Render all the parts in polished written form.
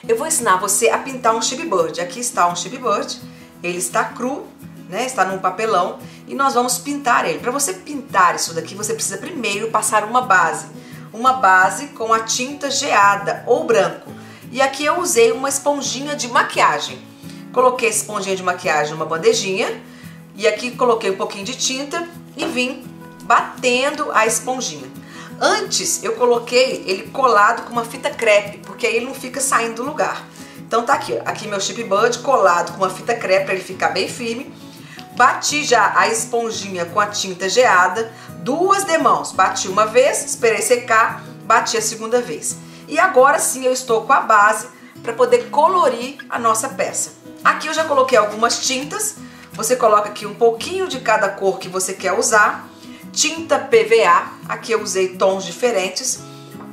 Eu vou ensinar você a pintar um Chip Bird. Aqui está um Chip Bird, ele está cru, né? Está num papelão e nós vamos pintar ele. Para você pintar isso daqui, você precisa primeiro passar uma base com a tinta geada ou branco. E aqui eu usei uma esponjinha de maquiagem. Coloquei a esponjinha de maquiagem numa bandejinha e aqui coloquei um pouquinho de tinta e vim batendo a esponjinha. Antes eu coloquei ele colado com uma fita crepe, porque aí ele não fica saindo do lugar. Então tá aqui, ó, aqui meu Chip Bird colado com uma fita crepe para ele ficar bem firme. Bati já a esponjinha com a tinta geada, duas demãos. Bati uma vez, esperei secar, bati a segunda vez. E agora sim eu estou com a base para poder colorir a nossa peça. Aqui eu já coloquei algumas tintas. Você coloca aqui um pouquinho de cada cor que você quer usar. Tinta PVA, aqui eu usei tons diferentes,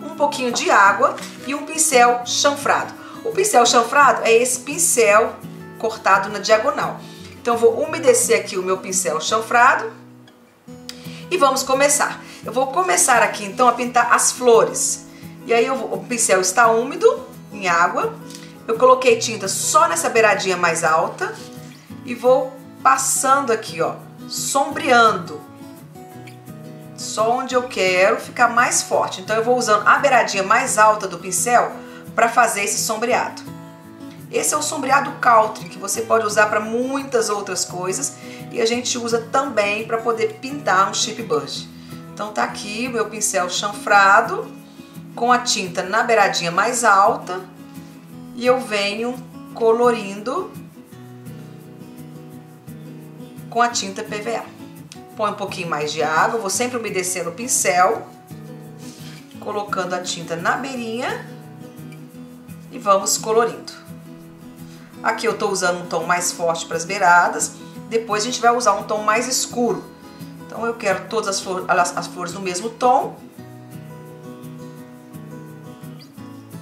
um pouquinho de água e um pincel chanfrado. O pincel chanfrado é esse pincel cortado na diagonal. Então eu vou umedecer aqui o meu pincel chanfrado e vamos começar. Eu vou começar aqui então a pintar as flores. E aí o pincel está úmido, em água. Eu coloquei tinta só nessa beiradinha mais alta e vou passando aqui, ó, sombreando. Só onde eu quero ficar mais forte. Então eu vou usando a beiradinha mais alta do pincel para fazer esse sombreado. Esse é o sombreado country, que você pode usar para muitas outras coisas. E a gente usa também para poder pintar um Chip Bird. Então tá aqui o meu pincel chanfrado, com a tinta na beiradinha mais alta. E eu venho colorindo com a tinta PVA. Põe um pouquinho mais de água, vou sempre umedecendo o pincel, colocando a tinta na beirinha e vamos colorindo. Aqui eu estou usando um tom mais forte para as beiradas, depois a gente vai usar um tom mais escuro. Então eu quero todas as flores no mesmo tom.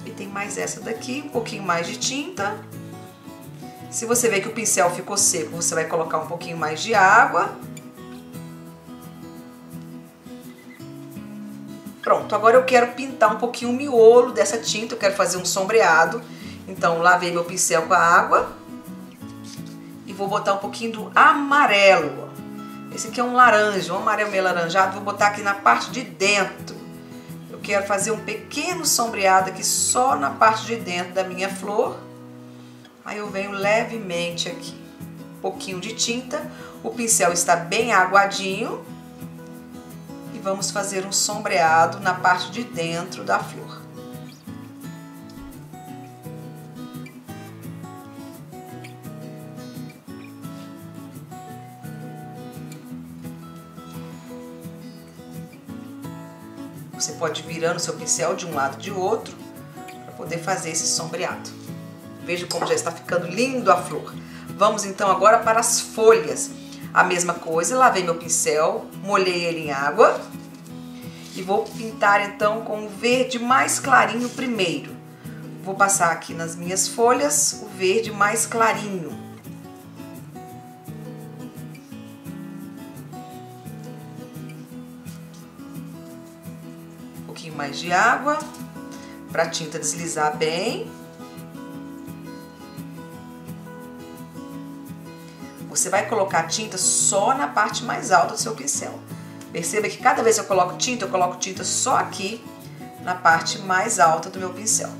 E tem mais essa daqui, um pouquinho mais de tinta. Se você ver que o pincel ficou seco, você vai colocar um pouquinho mais de água. Pronto, agora eu quero pintar um pouquinho o miolo dessa tinta, eu quero fazer um sombreado. Então, lavei meu pincel com a água e vou botar um pouquinho do amarelo. Esse aqui é um laranja, um amarelo meio alaranjado, vou botar aqui na parte de dentro. Eu quero fazer um pequeno sombreado aqui só na parte de dentro da minha flor. Aí eu venho levemente aqui, um pouquinho de tinta, o pincel está bem aguadinho. Vamos fazer um sombreado na parte de dentro da flor. Você pode ir virando o seu pincel de um lado e de outro para poder fazer esse sombreado. Veja como já está ficando lindo a flor. Vamos então agora para as folhas. A mesma coisa, lavei meu pincel, molhei ele em água e vou pintar então com o verde mais clarinho primeiro. Vou passar aqui nas minhas folhas o verde mais clarinho. Um pouquinho mais de água para a tinta deslizar bem. Você vai colocar tinta só na parte mais alta do seu pincel. Perceba que cada vez que eu coloco tinta só aqui na parte mais alta do meu pincel.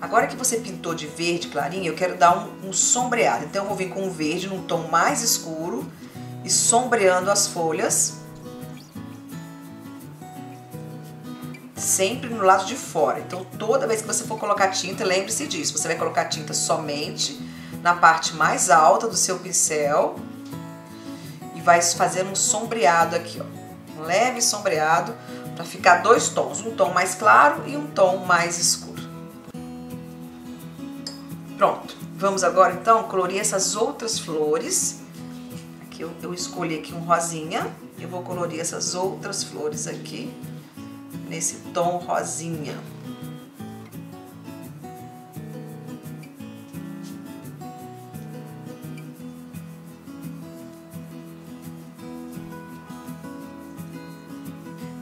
Agora que você pintou de verde clarinho, eu quero dar um sombreado. Então eu vou vir com o verde num tom mais escuro e sombreando as folhas. Sempre no lado de fora. Então toda vez que você for colocar tinta, lembre-se disso. Você vai colocar tinta somente na parte mais alta do seu pincel e vai fazer um sombreado aqui, ó. Um leve sombreado para ficar dois tons. Um tom mais claro e um tom mais escuro. Pronto, vamos agora então colorir essas outras flores. Aqui eu escolhi aqui um rosinha, eu vou colorir essas outras flores aqui, nesse tom rosinha.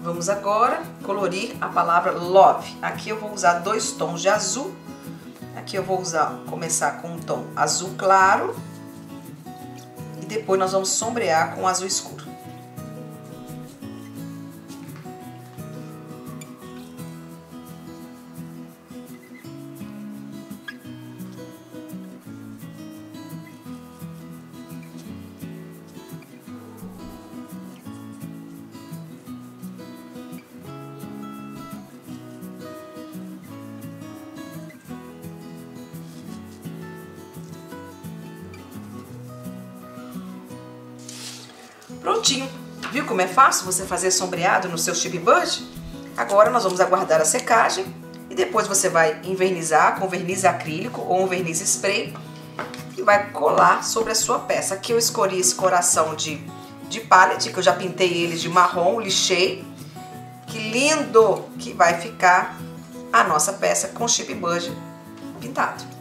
Vamos agora colorir a palavra love. Aqui eu vou usar 2 tons de azul. Aqui eu vou começar com um tom azul claro. E depois nós vamos sombrear com azul escuro. Prontinho! Viu como é fácil você fazer sombreado no seu Chip Bud? Agora nós vamos aguardar a secagem e depois você vai envernizar com verniz acrílico ou um verniz spray e vai colar sobre a sua peça. Aqui eu escolhi esse coração de pallet, que eu já pintei ele de marrom, lixei. Que lindo que vai ficar a nossa peça com Chip Bud pintado!